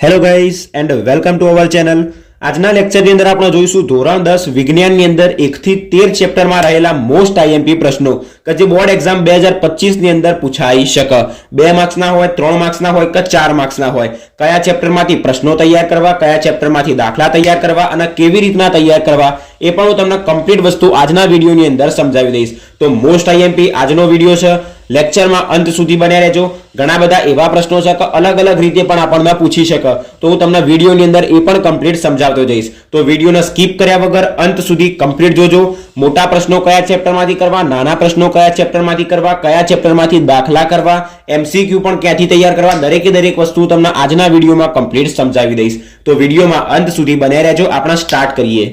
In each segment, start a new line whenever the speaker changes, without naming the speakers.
Hello guys and welcome to our channel. આજના લેક્ચરની અંદર આપણે જોઈશું ધોરણ 10 વિજ્ઞાનની અંદર 1 થી 13 ચેપ્ટરમાં રહેલા મોસ્ટ આઈએમપી પ્રશ્નો કે જે બોર્ડ એક્ઝામ 2025 ની અંદર પૂછાઈ શકે। 2 માર્ક્સના હોય, 3 માર્ક્સના હોય કે 4 માર્ક્સના હોય, કયા ચેપ્ટરમાંથી પ્રશ્નો તૈયાર કરવા, કયા ચેપ્ટરમાંથી દાખલા તૈયાર કરવા અને કેવી રીતના તૈયાર કરવા એ પણ હું તમને કમ્પ્લીટ વસ્તુ આજના વિડિયોની અંદર સમજાવી દઈશ। તો મોસ્ટ આઈએમપી આજનો વિડિયો છે, લેક્ચરમાં અંત સુધી બન્યા રહેજો। ઘણા બધા એવા પ્રશ્નો છે કે અલગ અલગ રીતે પણ આપણને પૂછી શકે, તો હું તમને વિડિયોની અંદર એ પણ કમ્પ્લીટ સમજાવતો જઈશ। તો વિડિયોને સ્કીપ કર્યા વગર અંત સુધી કમ્પ્લીટ જોજો। મોટા પ્રશ્નો કયા ચેપ્ટરમાંથી કરવા, નાના પ્રશ્નો કયા ચેપ્ટરમાંથી કરવા, કયા ચેપ્ટરમાંથી દાખલા કરવા, એમસીક્યુ પણ ક્યાંથી તૈયાર કરવા, દરેકે દરેક વસ્તુ તમને આજના વિડિયોમાં કમ્પ્લીટ સમજાવી દઈશ। તો વિડિયોમાં અંત સુધી બન્યા રહેજો। આપણે સ્ટાર્ટ કરીએ।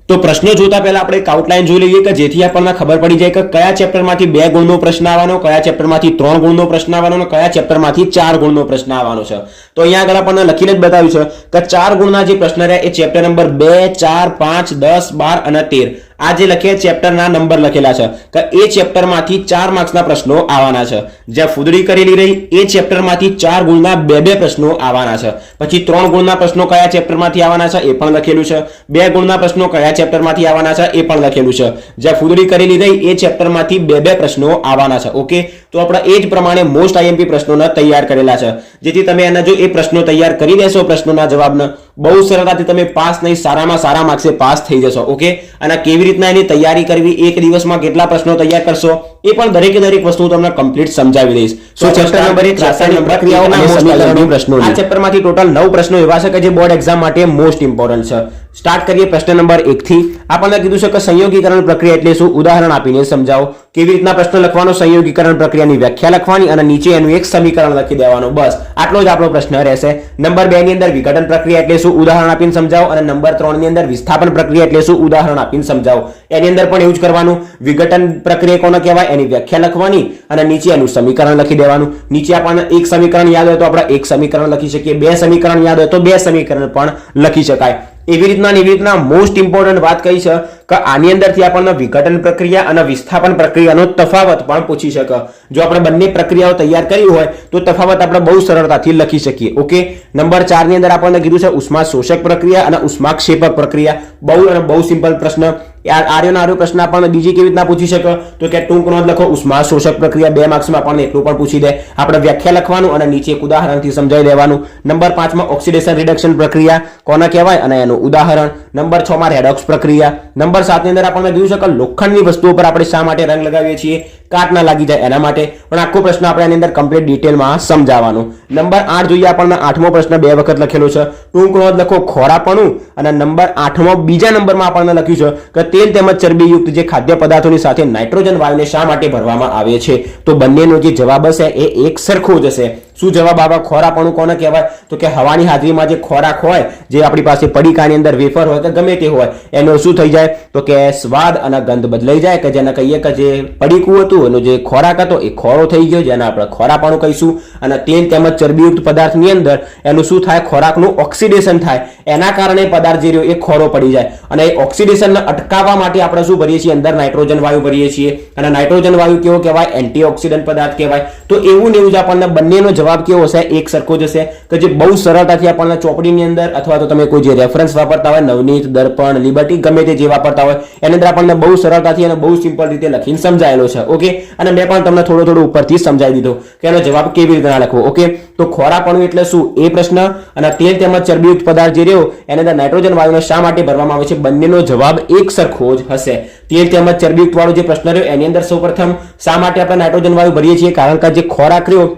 તો પ્રશ્નો જોતા પહેલા આપણે એક આઉટલાઈન જોઈ લઈએ કે જેથી આપણને ખબર પડી જાય કે કયા ચેપ્ટરમાંથી 2 ગુણનો પ્રશ્ન આવવાનો, કયા ચેપ્ટરમાંથી 3 ગુણનો પ્રશ્ન આવવાનો અને કયા ચેપ્ટરમાંથી 4 ગુણનો પ્રશ્ન આવવાનો છે। તો અહીંયા આગળ આપણને લખીને જ બતાવ્યું છે કે 4 ગુણના જે પ્રશ્ન રહ્યા એ ચેપ્ટર નંબર 2, 4, 5, 10, 12 અને 13 આ જે લખ્યા ચેપ્ટરના નંબર લખેલા છે કે એ ચેપ્ટરમાંથી 4 માર્ક્સના પ્રશ્નો આવવાના છે। જ્યાં ફૂદડી કરેલી રહી એ ચેપ્ટરમાંથી 4 ગુણના 2 પ્રશ્નો આવવાના છે। પછી 3 ગુણના પ્રશ્નો કયા ચેપ્ટરમાંથી આવવાના છે એ પણ લખેલું છે। 2 ગુણના પ્રશ્નો કયા ચેપ્ટરમાંથી આવવાના છે એ પણ લખેલું છે। જ્યાં ફૂદડી કરેલી રહી એ ચેપ્ટરમાંથી 2 પ્રશ્નો આવવાના છે। ઓકે, તો આપણે એ જ પ્રમાણે મોસ્ટ આઈએમપી પ્રશ્નોને તૈયાર કરેલા છે, જેથી તમે એના જો એ પ્રશ્નો તૈયાર કરી દેશો, પ્રશ્નોના જવાબને બહુ સરળતાથી તમે પાસ નહીં, સારામાં સારા માર્ક્સે પાસ થઈ જશો। ઓકે, અને કેવી રીતના એની તૈયારી કરવી, એક દિવસમાં કેટલા પ્રશ્નો તૈયાર કરશો એ પણ દરેકે દરેક વસ્તુ તમને કમ્પ્લીટ સમજાવી દઈશ। સો ચેપ્ટર નંબર 1 રાસાયણિક પ્રક્રિયાઓ અને સમીકરણો પ્રશ્નો, આ ચેપ્ટરમાંથી ટોટલ 9 પ્રશ્નો એવા છે કે જે બોર્ડ એક્ઝામ માટે મોસ્ટ ઇમ્પોર્ટન્ટ છે। સ્ટાર્ટ કરીએ પ્રશ્ન નંબર 1 થી। આપણને કીધું છે કે સંયોગીકરણ પ્રક્રિયા એટલે શું, ઉદાહરણ આપીને સમજાવો। કેવી રીતના પ્રશ્ન લખવાનો, સંયોગીકરણ પ્રક્રિયાની વ્યાખ્યા લખવાની અને નીચે એનું એક સમીકરણ લખી દેવાનું, બસ આટલો જ આપણો પ્રશ્ન રહેશે। નંબર 2 ની અંદર વિઘટન પ્રક્રિયા એટલે શું, ઉદાહરણ આપીને સમજાવો અને નંબર 3 ની અંદર વિસ્થાપન પ્રક્રિયા એટલે શું, ઉદાહરણ આપીને સમજાવો। એની અંદર પણ એવું જ કરવાનું, વિઘટન પ્રક્રિયા કોને કહેવાય એની વ્યાખ્યા લખવાની અને નીચે એનું સમીકરણ લખી દેવાનું। નીચે આપણને એક સમીકરણ યાદ હોય તો આપણે એક સમીકરણ લખી શકીએ, 2 સમીકરણ યાદ હોય તો 2 સમીકરણ પણ લખી શકાય। એવી રીતના મોસ્ટ ઇમ્પોર્ટન્ટ વાત કઈ છે કે આની અંદરથી આપણને વિઘટન પ્રક્રિયા અને વિસ્થાપન પ્રક્રિયાનો તફાવત પણ પૂછી શકે। જો આપણે બંને પ્રક્રિયાઓ તૈયાર કરી હોય તો તફાવત આપણે બહુ સરળતાથી લખી શકીએ। ઓકે, નંબર 4 ની અંદર આપણને કીધું છે ઉષ્મા શોષક પ્રક્રિયા અને ઉષ્માક્ષેપક પ્રક્રિયા। બહુ સિમ્પલ પ્રશ્ન। આર્યો પ્રશ્ન આપણને બીજી કેવી રીતના પૂછી શકે તો કે ટૂંક નોંધ લખો, ઉષ્મા શોષક પ્રક્રિયા 2 માર્ક્સમાં આપણને એટલું પણ પૂછી દે। આપણે વ્યાખ્યા લખવાનું અને નીચે એક ઉદાહરણથી સમજાવી દેવાનું। નંબર 5 માં ઓક્સિડેશન રિડક્શન પ્રક્રિયા કોને કહેવાય અને એનું ઉદાહરણ। નંબર 6 માં રેડોક્સ પ્રક્રિયા। નંબર 7 ની અંદર આપણને કીધું છે કે લોખંડની વસ્તુઓ પર આપણે શા માટે રંગ લગાવીએ છીએ, કાટ ના લાગી જાય એના માટે, પણ આખો પ્રશ્ન આપણે એની અંદર કમ્પ્લીટ ડિટેલમાં સમજાવવાનું। નંબર 8 જોઈએ આપણને 8મો પ્રશ્ન 2 વખત લખેલો છે, ટૂંક નોંધ લખો ખોરાપણું અને નંબર 8માં બીજા નંબરમાં આપણને લખ્યું છે કે તેલ તેમજ ચરબીયુક્ત જે ખાદ્ય પદાર્થોની સાથે નાઇટ્રોજન વાયુને શા માટે ભરવામાં આવે છે। તો બંનેનો જે જવાબ હશે એ એક સરખો જ હશે। શું જવાબ આવે, ખોરાપણું કોને કહેવાય તો કે હવાની હાજરીમાં જે ખોરાક હોય, જે આપણી પાસે પડીકાની અંદર વેફર હોય કે ગમે તે હોય, એનો શું થઈ જાય તો કે સ્વાદ અને ગંધ બદલાઈ જાય, કે જેને કહીએ કે જે પડીકું હતું એનો જે ખોરાક હતો એ ખોરો થઈ ગયો, જેને આપણે ખોરાપણું કહીશું। અને તેલ તેમજ ચરબીયુક્ત પદાર્થની અંદર એનું શું થાય, ખોરાકનું ઓક્સિડેશન થાય, એના કારણે પદાર્થ જે રહ્યો એ ખોરો પડી જાય અને એ ઓક્સિડેશનને અટકાવવા માટે આપણે શું ભરીએ છીએ, અંદર નાઇટ્રોજન વાયુ ભરીએ છીએ અને નાઇટ્રોજન વાયુ કેવો કહેવાય, એન્ટીઓક્સિડન્ટ પદાર્થ કહેવાય। તો એવું ને એવું જ આપણને બંનેનો જવાબ કેવો હશે, એક સરખો જ હશે કે જે બહુ સરળતાથી આપણને ચોપડીની અંદર અથવા તો તમે કોઈ જે રેફરન્સ વાપરતા હોય, નવનીત, દર્પણ, લિબર્ટી, ગમે તે જે વાપરતા હોય એની અંદર આપણને બહુ સરળતાથી અને બહુ સિમ્પલ રીતે લખીને સમજાયેલો છે। ઓકે, અને મેં પણ તમને થોડો ઉપરથી સમજાવી દીધો કે એનો જવાબ કેવી રીતે લખવો। ઓકે, તો ખોરાપણું એટલે શું એ પ્રશ્ન અને તેલ તેમજ ચરબીયુક્ત પદાર્થ જે રહ્યો એની અંદર નાઇટ્રોજન વાયુને શા માટે ભરવામાં આવે છે, બંનેનો જવાબ એક સરખો જ હશે। તેલ તેમજ ચરબીયુક્ત વાળો જે પ્રશ્ન રહ્યો એની અંદર સૌપ્રથમ શા માટે આપણે નાઇટ્રોજન વાયુ ભરીએ છીએ, કારણ કે જે ખોરાક રહ્યો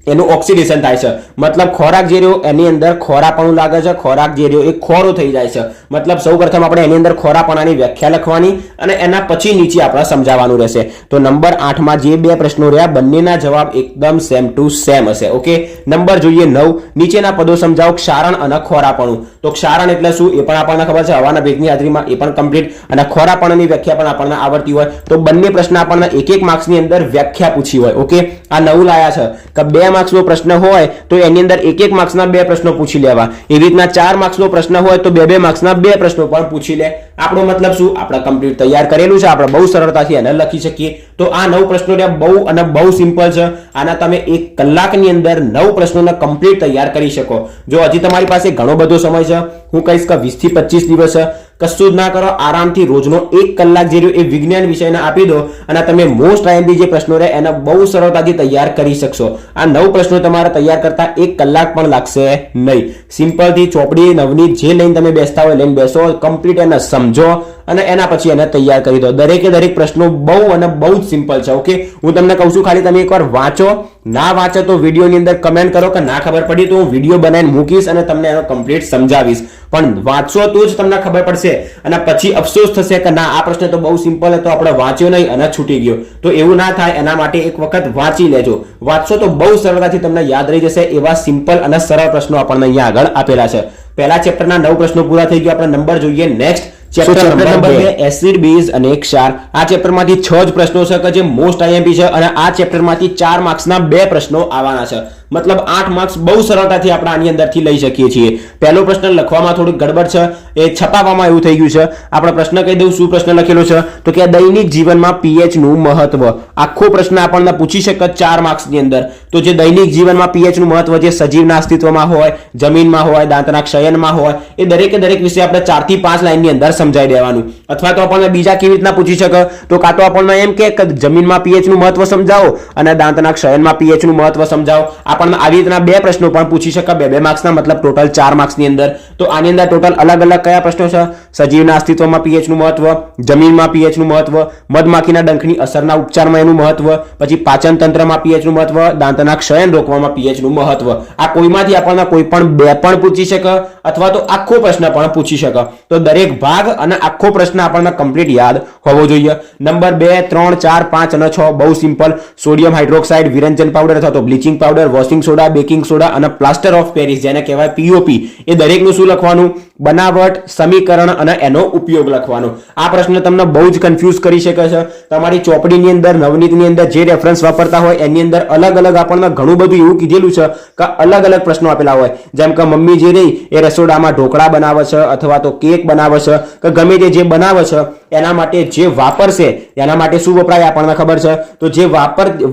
એનું ઓક્સિડેશન થાય છે, મતલબ ખોરાક જે રહ્યો એની અંદર ખોરાપણું લાગે છે, ખોરાક જે રહ્યો એ ખોરો થઈ જાય છે। મતલબ સૌપ્રથમ આપણે એની અંદર ખોરાપણાની વ્યાખ્યા લખવાની અને એના પછી નીચે આપણે સમજાવવાનું રહેશે। તો નંબર 8 માં જે 2 પ્રશ્નો રહ્યા બંનેના જવાબ એકદમ સેમ ટુ સેમ હશે। ઓકે, નંબર જોઈએ 9, નીચેના પદો સમજાવો, ક્ષારણ અને ખોરાપણું। તો ક્ષારણ એટલે શું એ પણ આપણને ખબર છે, હવાના ભેજની હાજરીમાં, એ પણ કમ્પ્લીટ, અને ખોરાપણની વ્યાખ્યા પણ આપણને આવડતી હોય। તો બંને પ્રશ્ન આપણને 1-1 માર્ક્સની અંદર વ્યાખ્યા પૂછી હોય। ઓકે, આ નવું લાયા છે કે 2 માર્ક્સનો પ્રશ્ન હોય તો એની અંદર 1 માર્ક્સના 2 પ્રશ્નો પૂછી લેવા, એવી રીતના 4 માર્ક્સનો પ્રશ્ન હોય તો 2 માર્ક્સના 2 પ્રશ્નો પણ પૂછી લે. આપણો મતલબ શું, આપણે કમ્પ્લીટ તૈયાર કરેલું છે, આપણે બહુ સરળતાથી એને લખી શકીએ. તો આ 9 પ્રશ્નો બહુ અને બહુ સિમ્પલ છે. આના તમે 1 કલાકની અંદર 9 પ્રશ્નોને કમ્પ્લીટ તૈયાર કરી શકો. જો હજી તમારી પાસે ઘણો બધો સમય છે, હું કહીશ કે 20 થી 25 દિવસ છે, કશું જ ના કરો, આરામથી રોજનો 1 કલાક જે એ વિજ્ઞાન વિષયને આપી દો અને તમે મોસ્ટ આઈએમપી જે પ્રશ્નો રહે એને બહુ સરળતાથી તૈયાર કરી શકશો. આ 9 પ્રશ્નો તમારે તૈયાર કરતા 1 કલાક પણ લાગશે નહીં. સિમ્પલથી ચોપડી નવનીત જે લઈને તમે બેસતા હોય લઈને બેસો, કમ્પ્લીટ એને સમજો અને એના પછી એને તૈયાર કરી દો. દરેકે દરેક પ્રશ્નો બહુ અને બહુ જ સિમ્પલ છે. ઓકે, હું તમને કહું છું, ખાલી તમે એકવાર વાંચો. ના વાંચો તો વિડીયોની અંદર કમેન્ટ કરો કે ના ખબર પડી, તો હું વિડીયો બનાવીને મૂકીશ અને તમને એનો કમ્પ્લીટ સમજાવીશ. પણ વાંચો તો જ તમને ખબર પડશે અને પછી અફસોસ થશે કે ના આ પ્રશ્ન તો બહુ સિમ્પલ હતો, આપણે વાંચ્યો નહીં અને છૂટી ગયો. તો એવું ના થાય, એના માટે એક વખત વાંચી લેજો. વાંચશો તો બહુ સરળતાથી તમને યાદ રહી જશે. એવા સિમ્પલ અને સરળ પ્રશ્નો આપણને અહીંયા આગળ આપેલા છે. પહેલા ચેપ્ટરના 9 પ્રશ્નો પૂરા થઈ ગયા. આપણે નંબર જોઈએ next. Chapter number 2 acid base અને ક્ષાર. આ ચેપ્ટરમાંથી 6 જ પ્રશ્નો છે કે જે મોસ્ટ આઈએમપી છે અને આ ચેપ્ટરમાંથી 4 માર્ક્સના 2 પ્રશ્નો આવવાના છે. મતલબ 8 માર્ક્સ બહુ સરળતાથી આપણે આની અંદરથી લઈ શકીએ છીએ. પહેલો પ્રશ્ન લખવામાં થોડું ગડબડ છે, એ છપાવવામાં એવું થઈ ગયું છે. આપણે પ્રશ્ન કહી દઉં શું પ્રશ્ન લખેલો છે, તો કે દૈનિક જીવનમાં pH નું મહત્વ. આખો પ્રશ્ન આપણને પૂછી શકે 4 માર્ક્સની અંદર. તો જે દૈનિક જીવનમાં pH નું મહત્વ, જે સજીવના અસ્તિત્વમાં હોય, જમીનમાં હોય, દાંતના ક્ષયનમાં હોય, એ દરેકે દરેક વિશે આપણે 4 થી 5 લાઈનની અંદર સમજાઈ દેવાનું. અથવા તો આપણને બીજા કેવી રીતના પૂછી શકે, તો કાં તો આપણને એમ કે જમીનમાં pH નું મહત્વ સમજાવો અને દાંતના ક્ષયનમાં pH નું મહત્વ સમજાવો. આપણને આવી રીતના 2 પ્રશ્નો પણ પૂછી શકે, 2 માર્ક્સના, મતલબ ટોટલ 4 માર્ક્સની અંદર. તો આની અંદર ટોટલ અલગ અલગ કયા પ્રશ્નો છે? સજીવના અસ્તિત્વમાં pH નું મહત્વ, જમીનમાં pH નું મહત્વ, મધમાખીના ડંખની અસરના ઉપચારમાં એનું મહત્વ, પછી પાચન તંત્રમાં pH નું મહત્વ, દાંતના ક્ષયન રોકવામાં pH નું મહત્વ. આ કોઈમાંથી આપણને કોઈ પણ 2 પણ પૂછી શકે અથવા તો આખો પ્રશ્ન પણ પૂછી શકે. તો દરેક ભાગ અને આખો પ્રશ્ન આપણને કમ્પ્લીટ યાદ હોવો જોઈએ. નંબર 2, 3, 4, 5 અને 6 બહુ સિમ્પલ. સોડિયમ હાઇડ્રોક્સાઇડ, વિરંજન પાવડર અથવા તો bleaching powder, washing soda, baking soda અને પ્લાસ્ટર ઓફ પેરિસ જેને કહેવાય POP, એ દરેકનું શું લખવાનું? બનાવટ, સમીકરણ અને એનો ઉપયોગ લખવાનો. આ પ્રશ્ન તમને બહુ જ કન્ફ્યુઝ કરી શકે છે. તમારી ચોપડીની અંદર, નવનીતની અંદર જે રેફરન્સ વાપરતા હોય એની અંદર અલગ અલગ આપણને ઘણું બધું એવું કીધેલું છે કે અલગ અલગ પ્રશ્નો આપેલા હોય. જેમ કે મમ્મી જે રહી એ રસોડામાં ઢોકળા બનાવે છે અથવા તો કેક બનાવે છે કે ગમે તે જે બનાવે છે એના માટે જે વાપરશે એના માટે શું વપરાય આપણને ખબર છે. તો જે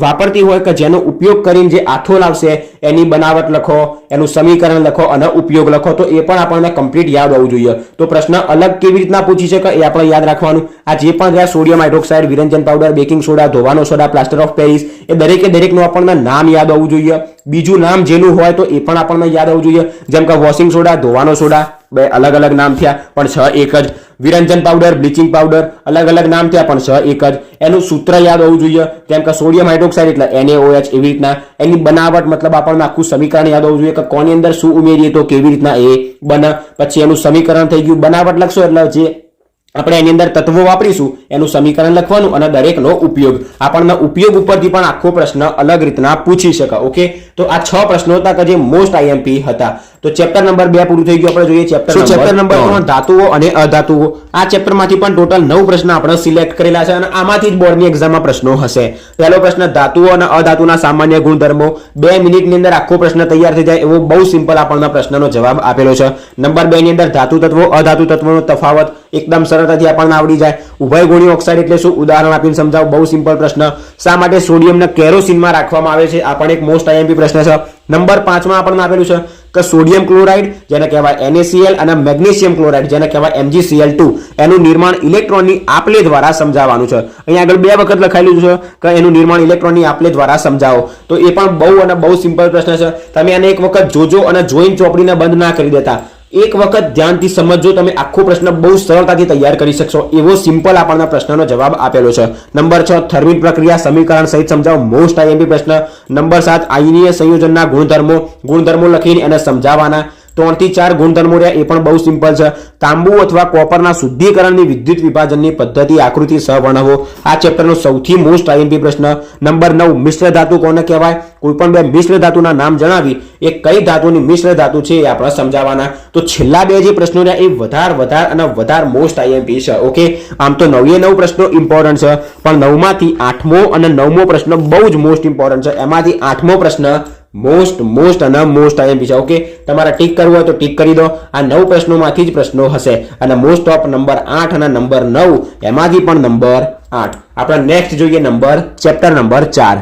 વાપરતી હોય કે જેનો ઉપયોગ કરીને જે આથો લાવશે એની બનાવટ લખો, એનું સમીકરણ લખો અને ઉપયોગ લખો. તો એ પણ આપણને કમ્પ્લીટ યાદ હોવું જોઈએ. તો પ્રશ્ન અલગ કેવી રીતના પૂછી શકે એ આપણે યાદ રાખવાનું. આ જે પણ રહ્યા સોડિયમ હાઇડ્રોક્સાઇડ, વિરંજન પાવડર, બેકિંગ સોડા, ધોવાનો સોડા, પ્લાસ્ટર ઓફ પેરિસ, એ દરેકે દરેકનું આપણને નામ યાદ હોવું જોઈએ. બીજું નામ જેનું હોય તો એ પણ આપણને યાદ હોવું જોઈએ. જેમ કે વોશિંગ સોડા, ધોવાનો સોડા, 2 અલગ અલગ નામ થયા પણ 6 એક જ. વિરંજન પાવડર, બ્લીચિંગ પાવડર, અલગ અલગ નામ થયા પણ 6 એક જ. એનું સૂત્ર યાદ હોવું જોઈએ. જેમ કે સોડિયમ હાઇડ્રોક્સાઇડ એટલે NaOH, એવી રીતના એની બનાવટ, મતલબ આપણને આખું સમીકરણ યાદ હોવું જોઈએ કે કોની અંદર શું ઉમેરીએ તો કેવી રીતના એ બને. પછી એનું સમીકરણ થઈ ગયું. બનાવટ લખશો એટલે જે આપણે એની અંદર તત્વો વાપરીશું એનું સમીકરણ લખવાનું અને દરેકનો ઉપયોગ. આપણને ઉપયોગ ઉપરથી પણ આખો પ્રશ્ન અલગ રીતના પૂછી શકે. ઓકે, તો આ 6 પ્રશ્નો હતા કે જે મોસ્ટ આઈએમપી હતા. તો ચેપ્ટર નંબર 2 પૂરું થઈ ગયું. આપણે જોઈએ ચેપ્ટર નંબર 3 ધાતુઓ અને અધાતુઓ. આ ચેપ્ટરમાંથી પણ ટોટલ 9 પ્રશ્ન આપણે સિલેક્ટ કરેલા છે અને આમાંથી જ બોર્ડની એક્ઝામમાં પ્રશ્નો હશે. પહેલો પ્રશ્ન ધાતુઓ અને અધાતુના સામાન્ય ગુણધર્મો. 2 મિનિટની અંદર આખો પ્રશ્ન તૈયાર થઈ જાય એવો બહુ સિમ્પલ આપણને પ્રશ્નનો જવાબ આપેલો છે. નંબર 2 ની અંદર ધાતુ તત્વો, અધાતુ તત્વોનો તફાવત એકદમ સરળતાથી આપણને આવડી જાય. ઉભયગુણી ઓક્સાઇડ એટલે શું? ઉદાહરણ આપીને સમજાવો. બહુ સિમ્પલ પ્રશ્ન. શા માટે સોડિયમને કેરોસીનમાં રાખવામાં આવે છે? આ પણ એક મોસ્ટ આઈએમપી પ્રશ્ન છે. નંબર 5 માં આપણને આપેલું છે કે સોડિયમ ક્લોરાઇડ જેને કહેવાય NaCl અને મેગ્નેશિયમ ક્લોરાઇડ જેને કહેવાય MgCl2 એનું નિર્માણ ઇલેક્ટ્રોનની આપલે દ્વારા સમજાવવાનું છે. અહીંયા આગળ 2 વખત લખાયેલું છે કે એનું નિર્માણ ઇલેક્ટ્રોનની આપલે દ્વારા સમજાવો. તો એ પણ બહુ અને બહુ સિમ્પલ પ્રશ્ન છે. તમે આને એક વખત જોજો અને જોઈને ચોપડીને બંધ ના કરી દેતા. એક વખત ધ્યાનથી સમજજો, તમે આખો પ્રશ્ન બહુ સરળતાથી તૈયાર કરી શકશો. એવો સિમ્પલ આપણને પ્રશ્નનો જવાબ આપેલો છે. નંબર 6 થર્મિટ પ્રક્રિયા સમીકરણ સહિત સમજાવો. મોસ્ટ આઈએમપી પ્રશ્ન. નંબર 7 આયનીય સંયોજનના ગુણધર્મો લખીને એને સમજાવવાના. 3 થી 4 ગુણધર્મો રહ્યા એ પણ બહુ સિમ્પલ છે. તાંબુ અથવા કોપરના શુદ્ધિકરણની વિદ્યુત વિભાજનની પદ્ધતિ આકૃતિ સહવર્ણવો. આ ચેપ્ટરનો સૌથી મોસ્ટ આઈએમપી પ્રશ્ન. નંબર 9 મિશ્ર ધાતુ કોને કહેવાય? કોઈ પણ 2 મિશ્ર ધાતુના નામ જણાવી એ કઈ ધાતુની મિશ્ર ધાતુ છે એ આપણે સમજાવવાના. તો છેલ્લા 2 જે પ્રશ્નો રહ્યા એ વધારે મોસ્ટ આઈએમપી છે. ઓકે, આમ તો 9 પ્રશ્નો ઇમ્પોર્ટન્ટ છે પણ 9 માંથી 8મો અને 9મો પ્રશ્ન બહુ જ મોસ્ટ ઇમ્પોર્ટન્ટ છે. એમાંથી 8મો પ્રશ્ન મોસ્ટ અને મોસ્ટ આઈએમપી છે. ઓકે, તમારે ટીક કરવું હોય તો ટીક કરી દો. આ 9 પ્રશ્નોમાંથી જ પ્રશ્નો હશે અને મોસ્ટ ઓફ નંબર 8 અને નંબર 9 એમાંથી પણ નંબર 8. આપણે નેક્સ્ટ જોઈએ ચેપ્ટર નંબર 4.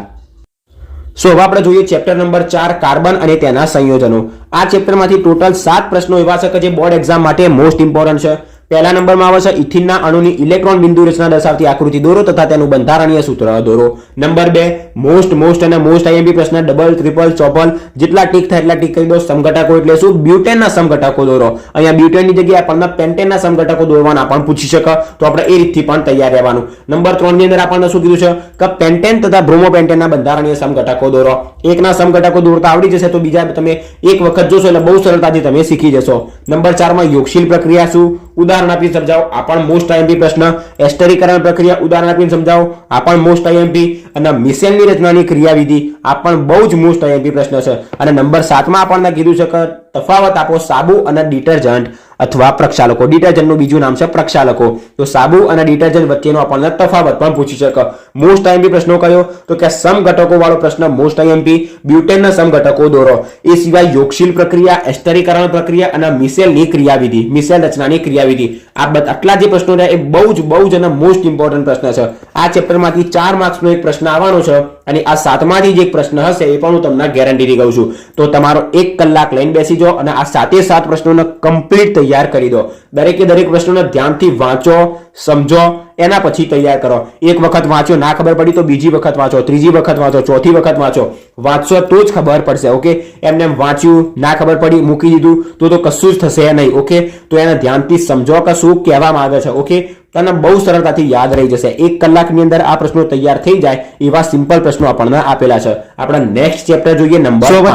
સો હવે આપણે જોઈએ ચેપ્ટર નંબર 4 કાર્બન અને તેના સંયોજનો. આ ચેપ્ટરમાંથી ટોટલ 7 પ્રશ્નો એવા છે કે જે બોર્ડ એક્ઝામ માટે મોસ્ટ ઇમ્પોર્ટન્ટ છે. પહેલા નંબરમાં આવે છે ઇથિનના અણુની ઇલેક્ટ્રોન બિંદુ રચના દર્શાવતી આકૃતિ દોરો તથા તેનું બંધારણીય સૂત્ર દોરો. નંબર 2 મોસ્ટ અને મોસ્ટ આઈએમપી પ્રશ્ન ડબલ, ટ્રિપલ, ચોપલ જેટલા ટીક થાય એટલા ટીક કરી દો. સમઘટકો એટલે શું? બ્યુટેનના સમઘટકો દોરો. અહીંયા બ્યુટેનની જગ્યાએ આપણને પેન્ટેનના સમઘટકો દોરવાના પણ પૂછી શકે, તો આપણે એ રીતથી પણ તૈયાર રહેવાનું. નંબર 3 ની અંદર આપણને શું કીધું છે કે પેન્ટેન તથા બ્રોમોપેન્ટેનના બંધારણીય સમઘટકો દોરો. એકના સમઘટકો દોરતા આવડી જશે તો બીજા તમે એક વખત જોશો એટલે બહુ સરળતાથી તમે શીખી જશો. નંબર 4 માં યોગશીલ પ્રક્રિયા શું? ઉદાહરણ આપી સમજાવો. આ પણ મોસ્ટ આઈએમપી પ્રશ્ન. એસ્ટરીકરણ પ્રક્રિયા ઉદાહરણ આપીને સમજાવો. આ પણ મોસ્ટ આઈએમપી. અને મિશેલની રચનાની ક્રિયાવિધિ આ પણ બહુ જ મોસ્ટ આઈએમપી પ્રશ્ન છે. અને નંબર 7 માં આપણને કીધું છે કે તફાવત આપો સાબુ અને ડિટર્જન્ટ અથવા પ્રક્ષાલકો. ડિટર્જન્ટનું બીજું નામ છે પ્રક્ષાલકો. તો સાબુ અને ડિટર્જન્ટ વચ્ચેનો આપણને તફાવત પણ પૂછી શકે. મોસ્ટ આઈએમપી પ્રશ્નો કયો? તો કે સમઘટકો વાળો પ્રશ્ન મોસ્ટ આઈએમપી. બ્યુટેનના સમઘટકો દોરો. એ સિવાય યોગશીલ પ્રક્રિયા, એસ્ટરીકરણ પ્રક્રિયા અને મિશેલની ક્રિયાવિધિ, મિશેલ રચનાની ક્રિયાવિધિ, આટલા જે પ્રશ્નો છે એ બહુ જ અને મોસ્ટ ઇમ્પોર્ટન્ટ પ્રશ્ન છે. આ ચેપ્ટરમાંથી 4 માર્ક્સનો એક પ્રશ્ન આવવાનો છે અને આ 7માંથી જે એક પ્રશ્ન હશે એ પણ હું તમને ગેરંટીથી કહું છું. તો તમારો 1 કલાક લઈને બેસી જાઓ અને આ 7 પ્રશ્નોને કમ્પ્લીટ તૈયાર કરી દો. દરેકે દરેક પ્રશ્નોને ધ્યાનથી વાંચો, સમજો, એના પછી તૈયાર કરો. એક વખત વાંચો, ના ખબર પડી તો બીજી વખત વાંચો, ત્રીજી વખત વાંચો, ચોથી વખત વાંચો. વાંચશો તો જ ખબર પડશે. ઓકે, એમને વાંચ્યું, ના ખબર પડી, મૂકી દીધું તો કશું જ થશે નહીં. ઓકે, તો એને ધ્યાનથી સમજો કે શું કહેવા માંગે છે. ઓકે, તને બહુ સરળતાથી યાદ રહી જશે. 1 કલાકની અંદર આ પ્રશ્નો તૈયાર થઈ જાય એવા સિમ્પલ પ્રશ્નો આપણને આપેલા છે. આપણે નેક્સ્ટ ચેપ્ટર જોઈએ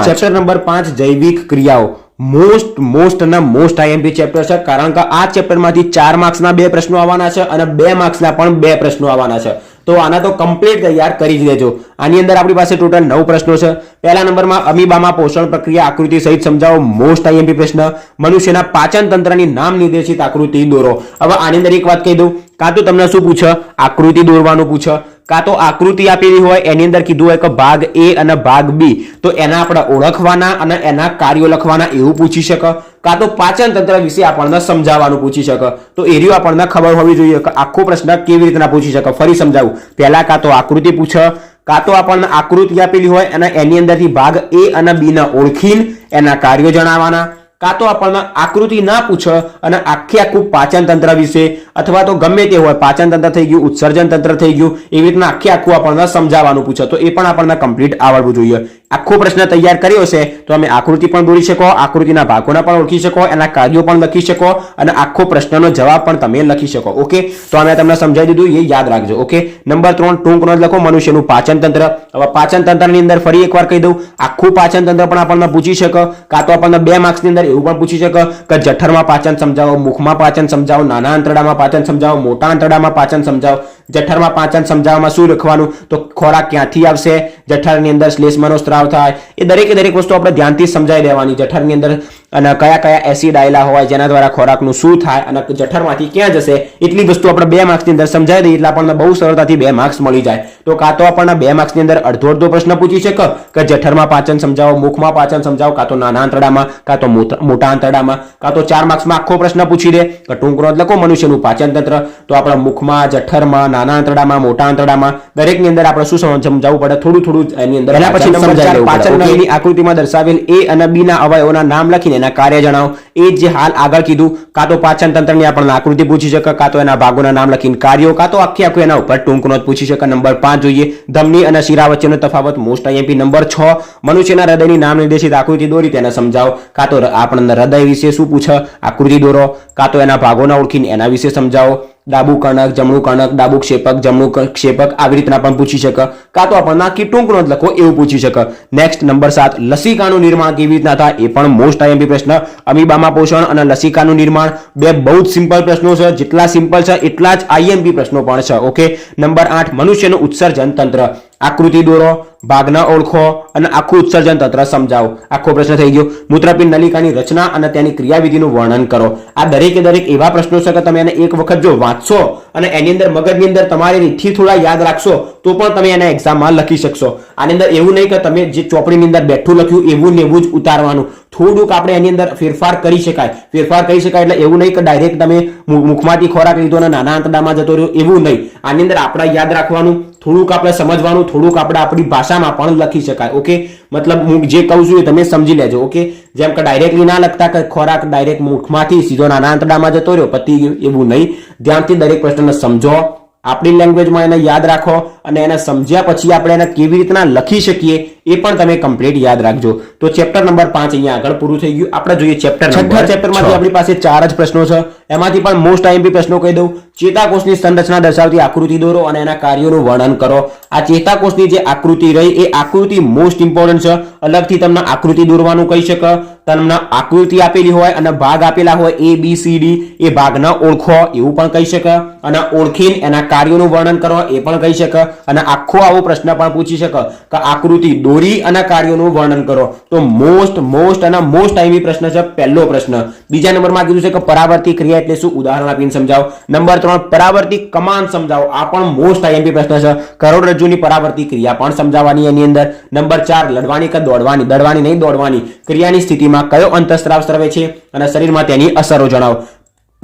ચેપ્ટર નંબર 5 જૈવિક ક્રિયાઓ. મોસ્ટ અને મોસ્ટ આઈએમપી ચેપ્ટર છે, કારણ કે આ ચેપ્ટરમાંથી 4 માર્ક્સના 2 પ્રશ્નો આવવાના છે અને 2 માર્ક્સના પણ 2 પ્રશ્નો આવવાના છે. તો આના તો કમ્પ્લીટ તૈયાર કરી જ લેજો. આની અંદર આપણી પાસે ટોટલ 9 પ્રશ્નો છે. પહેલા નંબરમાં અમીબામાં પોષણ પ્રક્રિયા આકૃતિ સહિત સમજાવો. મોસ્ટ આઈએમપી પ્રશ્ન. મનુષ્યના પાચન તંત્રની નામ નિર્દેશિત આકૃતિ દોરો. હવે આની અંદર એક વાત કહી દઉં, કાં તો તમને શું પૂછે? આકૃતિ દોરવાનું પૂછે, કાં તો આકૃતિ આપેલી હોય એની અંદર કીધું હોય કે ભાગ A અને ભાગ B, તો એના આપણે ઓળખવાના અને એના કાર્યો લખવાના એવું પૂછી શકે. કાં તો પાચન તંત્ર વિશે આપણને સમજાવવાનું પૂછી શકે. તો એ રહ્યું આપણને ખબર હોવી જોઈએ કે આખો પ્રશ્ન કેવી રીતના પૂછી શકે. ફરી સમજાવું. પહેલા કાં તો આકૃતિ પૂછે, કાં તો આપણને આકૃતિ આપેલી હોય અને એની અંદરથી ભાગ A અને B ને ઓળખીને એના કાર્યો જણાવવાના, કાં તો આપણને આકૃતિ ના પૂછે અને આખું પાચન તંત્ર વિશે અથવા તો ગમે તે હોય, પાચન તંત્ર થઈ ગયું, ઉત્સર્જન તંત્ર થઈ ગયું, એવી રીતના આખું આપણને સમજાવવાનું પૂછે. તો એ પણ આપણને કમ્પ્લીટ આવડવું જોઈએ. આખો પ્રશ્ન તૈયાર કર્યો છે તો અમે આકૃતિ પણ દોરી શકો, આકૃતિના ભાગોને પણ ઓળખી શકો, એના કાર્યો પણ લખી શકો અને આખો પ્રશ્નનો જવાબ પણ તમે લખી શકો. ઓકે, તો અમે તમને સમજાવી દીધું, એ યાદ રાખજો. ઓકે, નંબર 3 ટૂંક નોંધ લખો. મનુષ્યનું પાચન તંત્ર. હવે પાચન તંત્રની અંદર ફરી એકવાર કહી દઉં, આખું પાચન તંત્ર પણ આપણને પૂછી શકે. કાં તો આપણને 2 માર્ક્સની અંદર એવું પણ પૂછી શકે કે જઠરમાં પાચન સમજાવો, મુખમાં પાચન સમજાવો, નાના આંતરડામાં પાચન સમજાવો, મોટા આંતરડામાં પાચન સમજાવો. જઠરમાં પાચન સમજાવવામાં શું લખવાનું? તો ખોરાક ક્યાંથી આવશે, જઠરની અંદર શ્લેષ્માનો સ્ત્રાવ થાય, એ દરેક વસ્તુ આપણે ધ્યાનથી સમજાવી દેવાની. જઠરની અંદર અને કયા એસિડ આવેલા હોય જેના દ્વારા ખોરાકનું શું થાય અને જઠરમાંથી ક્યાં જશે, એટલી વસ્તુ આપણે 2 માર્ક્સની અંદર સમજાવી દઈએ એટલે આપણને બહુ સરળતાથી 2 માર્ક્સ મળી જાય. તો કાં તો આપણને 2 માર્ક્સની અંદર અડધો પ્રશ્ન પૂછી શકે કે જઠરમાં પાચન સમજાવો, મુખમાં પાચન સમજાવો, કાં તો નાના આંતરડામાં, કાં તો મોટા આંતરડામાં, કાં તો 4 માર્ક્સમાં આખો પ્રશ્ન પૂછી દે કે ટૂંક નોંધ લખો. મનુષ્યનું પાચન તંત્ર. તો આપણે મુખમાં, જઠરમાં, નાના આંતરડામાં, મોટા આંતરડામાં દરેકની અંદર આપણે શું સમજાવવું પડે? થોડું એની અંદર. એના પછી સમજાવી પાચન નળીની આકૃતિમાં દર્શાવેલ A અને B ના અવયવોના નામ લખીને એના કાર્ય જણાવો. એ જે હાલ આગળ કીધું, કાં તો પાચન તંત્રની આપણને આકૃતિ પૂછી શકે, કાં તો એના ભાગોના નામ લખીને કાર્યો, કાં તો આખું એના ઉપર ટૂંક નોંધ પૂછી શકે. નંબર 5 જોઈએ ધમની અને શિરા વચ્ચેનો તફાવત. Most IMP. નંબર 6 મનુષ્યના હૃદયની નામ નિર્દેશિત આકૃતિ દોરી તેને સમજાવો. કાં તો આપણને હૃદય વિશે શું પૂછે? આકૃતિ દોરો. કાં તો એના ભાગોના ઓળખીને એના વિશે સમજાવો. ડાબુ કર્ણક, જમણું કર્ણક, ડાબુ ક્ષેપક, જમણું ક્ષેપક, આવી રીતના પણ પૂછી શકે. કાં તો આપણને આખી ટૂંક નોંધ લખો એવું પૂછી શકે. નેક્સ્ટ નંબર 7 લસિકાનું નિર્માણ કેવી રીતના થાય? એ પણ મોસ્ટ આઈએમપી પ્રશ્ન. અમીબામાં પોષણ અને લસિકાનું નિર્માણ બે બહુ જ સિમ્પલ પ્રશ્નો છે. જેટલા સિમ્પલ છે એટલા જ આઈએમપી પ્રશ્નો પણ છે. ઓકે, નંબર 8 મનુષ્યનું ઉત્સર્જન તંત્ર. આકૃતિ દોરો, ભાગના ઓળખો અને આખું ઉત્સર્જન તંત્ર સમજાવો. આખો પ્રશ્ન થઈ ગયો. મૂત્રપિંડ નલિકાની રચના અને તેની ક્રિયાવિધિનું વર્ણન કરો. આ દરેકે દરેક એવા પ્રશ્નો છે કે તમે એને એક વખત જો વાંચશો અને એની અંદર મગજની અંદર તમારી રીતથી થોડા યાદ રાખશો તો પણ તમે એને એક્ઝામમાં લખી શકશો. આની અંદર એવું નહીં કે તમે જે ચોપડીની અંદર બેઠું લખ્યું એવું ને એવું જ ઉતારવાનું. થોડુંક આપણે એની અંદર ફેરફાર કરી શકાય. ફેરફાર કરી શકાય એટલે એવું નહીં કે ડાયરેક્ટ તમે મુખમાંથી ખોરાક લીધો અને નાના આંતરડામાં જતો રહ્યો, એવું નહીં. આની અંદર આપણે યાદ રાખવાનું, થોડુંક આપણે સમજવાનું, થોડુંક આપણે આપણી ભાષામાં પણ લખી શકાય. ઓકે, મતલબ હું જે કહું છું એ તમે સમજી લેજો. ઓકે, જેમ કે ડાયરેક્ટલી ના લખતા કે ખોરાક ડાયરેક્ટ મુખમાંથી સીધો નાના આંતરડામાં જતો રહ્યો, પતી ગયું, એવું નહીં. ધ્યાનથી દરેક પ્રશ્નને સમજો, આપણી લેંગ્વેજમાં એને યાદ રાખો અને એને સમજ્યા પછી આપણે એને કેવી રીતના લખી શકીએ એ પણ તમે કમ્પ્લીટ યાદ રાખજો. તો ચેપ્ટર નંબર 5 અહીંયા આગળ પૂરું થઈ ગયું. આપણે જોઈએ ચેપ્ટર નંબર 6. ચેપ્ટરમાંથી આપણી પાસે 4 જ પ્રશ્નો છે. એમાંથી પણ મોસ્ટ આઈએમપી પ્રશ્નો કહી દઉં. ચેતાકોષની સંરચના દર્શાવતી આકૃતિ દોરો અને એના કાર્યોનું વર્ણન કરો. આ ચેતાકોષની જે આકૃતિ રહી એ આકૃતિ મોસ્ટ ઇમ્પોર્ટન્ટ છે. અલગથી તમને આકૃતિ દોરવાનું કહી શકે, તમને આકૃતિ આપેલી હોય અને ભાગ આપેલા હોય A B C D, એ ભાગના ઓળખો એવું પણ કહી શકે અને ઓળખીને એના કાર્યોનું વર્ણન કરો એ પણ કહી શકે. અને આખો આવો પ્રશ્ન પણ પૂછી શકે કે આકૃતિ દોરી અને કાર્યોનું વર્ણન કરો. તો મોસ્ટ અને મોસ્ટ આઈએમપી પ્રશ્ન છે પહેલો પ્રશ્ન. બીજા નંબરમાં કીધું છે કે પરાવર્તી ક્રિયા એટલે શું, ઉદાહરણ આપીને સમજાવો. નંબર 3 પરાવર્તી કમાન સમજાવો. આ પણ મોસ્ટ આઈએમપી પ્રશ્ન છે. કરોડરજ્જુની પરાવર્તી ક્રિયા પણ સમજાવવાની એની અંદર. નંબર 4 લડવાની કે દોડવાની, દોડવાની નહીં દોડવાની ક્રિયાની સ્થિતિમાં કયો અંતઃસ્રાવ સ્રવે છે અને શરીરમાં તેની અસરો જણાવો.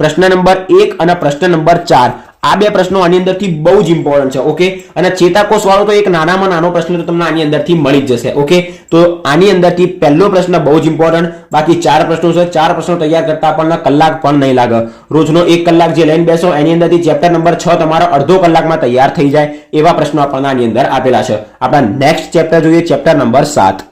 પ્રશ્ન નંબર 1 અને પ્રશ્ન નંબર 4 આ બે પ્રશ્નો આની અંદરથી બહુ જ ઇમ્પોર્ટન્ટ છે. ઓકે, અને ચેતાકોષ વાળો તો એક નાનામાં નાનો પ્રશ્ન તો તમને આની અંદરથી મળી જ જશે. ઓકે, તો આની અંદરથી પહેલો પ્રશ્ન બહુ જ ઇમ્પોર્ટન્ટ. બાકી 4 પ્રશ્નો છે. 4 પ્રશ્નો તૈયાર કરતા આપણને કલાક પણ નહીં લાગે. રોજનો 1 કલાક જે લઈને બેસો એની અંદરથી ચેપ્ટર નંબર 6 તમારો અડધો કલાકમાં તૈયાર થઈ જાય એવા પ્રશ્નો આપણને આની અંદર આપેલા છે. આપણા નેક્સ્ટ ચેપ્ટર જોઈએ, ચેપ્ટર નંબર 7.